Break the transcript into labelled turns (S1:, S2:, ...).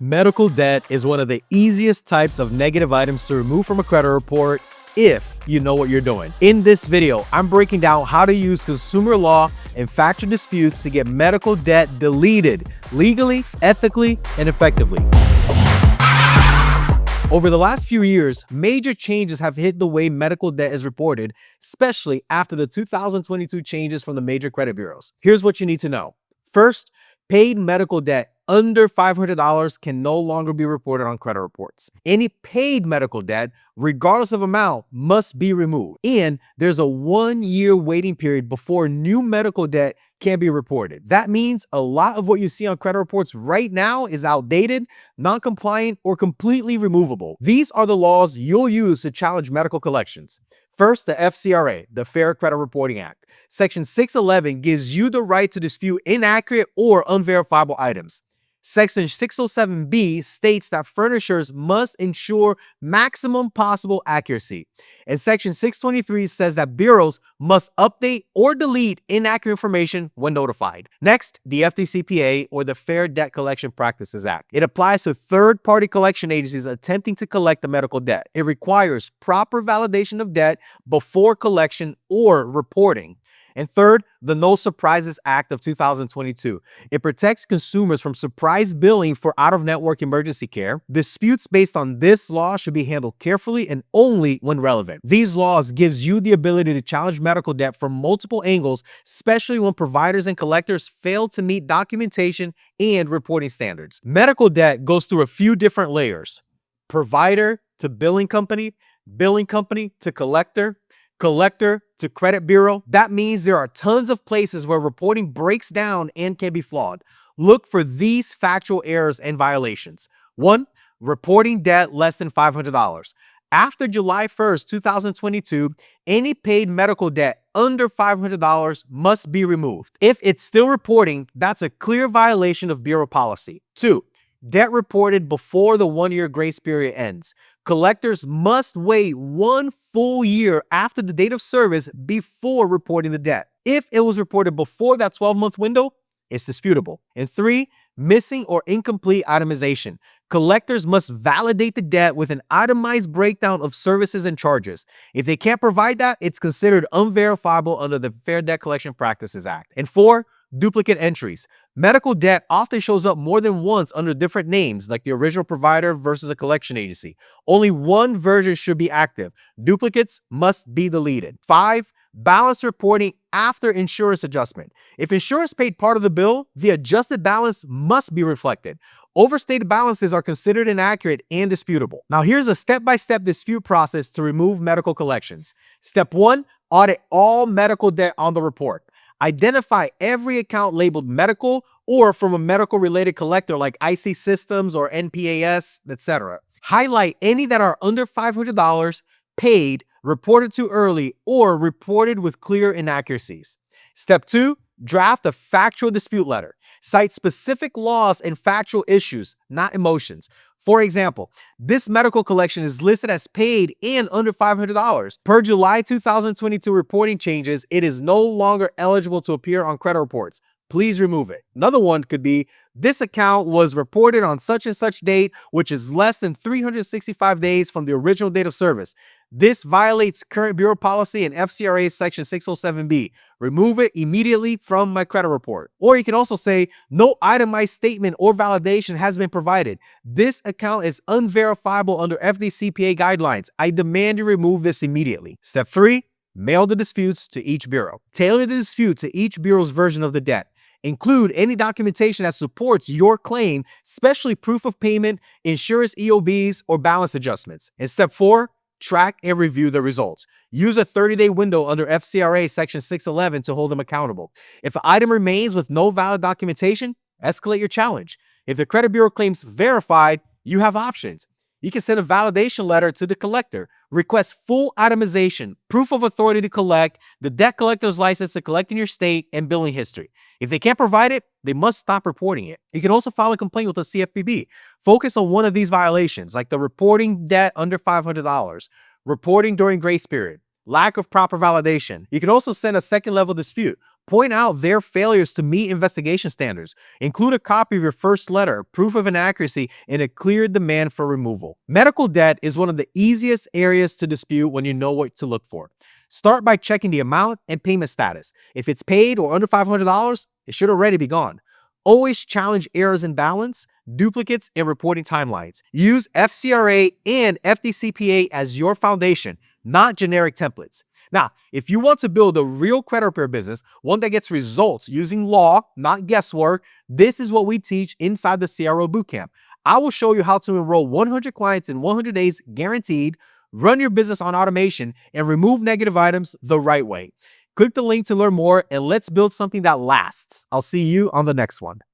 S1: Medical debt is one of the easiest types of negative items to remove from a credit report if you know what you're doing. In this video, I'm breaking down how to use consumer law and factor disputes to get medical debt deleted legally, ethically, and effectively. Over the last few years, major changes have hit the way medical debt is reported, especially after the 2022 changes from the major credit bureaus. Here's what you need to know. First, paid medical debt under $500 can no longer be reported on credit reports. Any paid medical debt, regardless of amount, must be removed. And there's a 1-year waiting period before new medical debt can be reported. That means a lot of what you see on credit reports right now is outdated, non-compliant, or completely removable. These are the laws you'll use to challenge medical collections. First, the FCRA, the Fair Credit Reporting Act. Section 611 gives you the right to dispute inaccurate or unverifiable items. Section 607B states that furnishers must ensure maximum possible accuracy. And Section 623 says that bureaus must update or delete inaccurate information when notified. Next, the FDCPA, or the Fair Debt Collection Practices Act. It applies to third-party collection agencies attempting to collect the medical debt. It requires proper validation of debt before collection or reporting. And third, the No Surprises Act of 2022. It protects consumers from surprise billing for out-of-network emergency care. Disputes based on this law should be handled carefully and only when relevant. These laws gives you the ability to challenge medical debt from multiple angles, especially when providers and collectors fail to meet documentation and reporting standards. Medical debt goes through a few different layers: provider to billing company to collector, collector to credit bureau. That means there are tons of places where reporting breaks down and can be flawed. Look for these factual errors and violations. 1. Reporting debt less than $500. After July 1st, 2022, any paid medical debt under $500 must be removed. If it's still reporting, that's a clear violation of bureau policy. 2. Debt reported before the 1-year grace period ends. Collectors must wait 1 full year after the date of service before reporting the debt. If it was reported before that 12-month window, it's disputable. And 3, missing or incomplete itemization. Collectors must validate the debt with an itemized breakdown of services and charges. If they can't provide that, it's considered unverifiable under the Fair Debt Collection Practices Act. And 4, duplicate entries. Medical debt often shows up more than once under different names, like the original provider versus a collection agency. Only one version should be active. Duplicates must be deleted. 5, balance reporting after insurance adjustment. If insurance paid part of the bill, the adjusted balance must be reflected. Overstated balances are considered inaccurate and disputable. Now, here's a step-by-step dispute process to remove medical collections. Step 1, audit all medical debt on the report. Identify every account labeled medical or from a medical-related collector like IC Systems or NPAS, etc. Highlight any that are under $500, paid, reported too early, or reported with clear inaccuracies. Step 2, draft a factual dispute letter. Cite specific laws and factual issues, not emotions. For example, this medical collection is listed as paid and under $500. Per July 2022 reporting changes, it is no longer eligible to appear on credit reports. Please remove it. Another one could be, this account was reported on such and such date, which is less than 365 days from the original date of service. This violates current bureau policy and FCRA section 607B. Remove it immediately from my credit report. Or you can also say, no itemized statement or validation has been provided. This account is unverifiable under FDCPA guidelines. I demand you remove this immediately. Step 3, mail the disputes to each bureau. Tailor the dispute to each bureau's version of the debt. Include any documentation that supports your claim, especially proof of payment, insurance EOBs, or balance adjustments. And step 4, track and review the results. Use a 30-day window under FCRA section 611 to hold them accountable. If an item remains with no valid documentation, escalate your challenge. If the credit bureau claims verified, you have options. You can send a validation letter to the collector, request full itemization, proof of authority to collect, the debt collector's license to collect in your state, and billing history. If they can't provide it, they must stop reporting it. You can also file a complaint with the CFPB. Focus on one of these violations, like the reporting debt under $500, reporting during grace period, lack of proper validation. You can also send a second level dispute. Point out their failures to meet investigation standards. Include a copy of your first letter, proof of inaccuracy, and a clear demand for removal. Medical debt is one of the easiest areas to dispute when you know what to look for. Start by checking the amount and payment status. If it's paid or under $500, it should already be gone. Always challenge errors in balance, duplicates, and reporting timelines. Use FCRA and FDCPA as your foundation, not generic templates. Now, if you want to build a real credit repair business, one that gets results using law, not guesswork, this is what we teach inside the CRO Bootcamp. I will show you how to enroll 100 clients in 100 days guaranteed, run your business on automation, and remove negative items the right way. Click the link to learn more, and let's build something that lasts. I'll see you on the next one.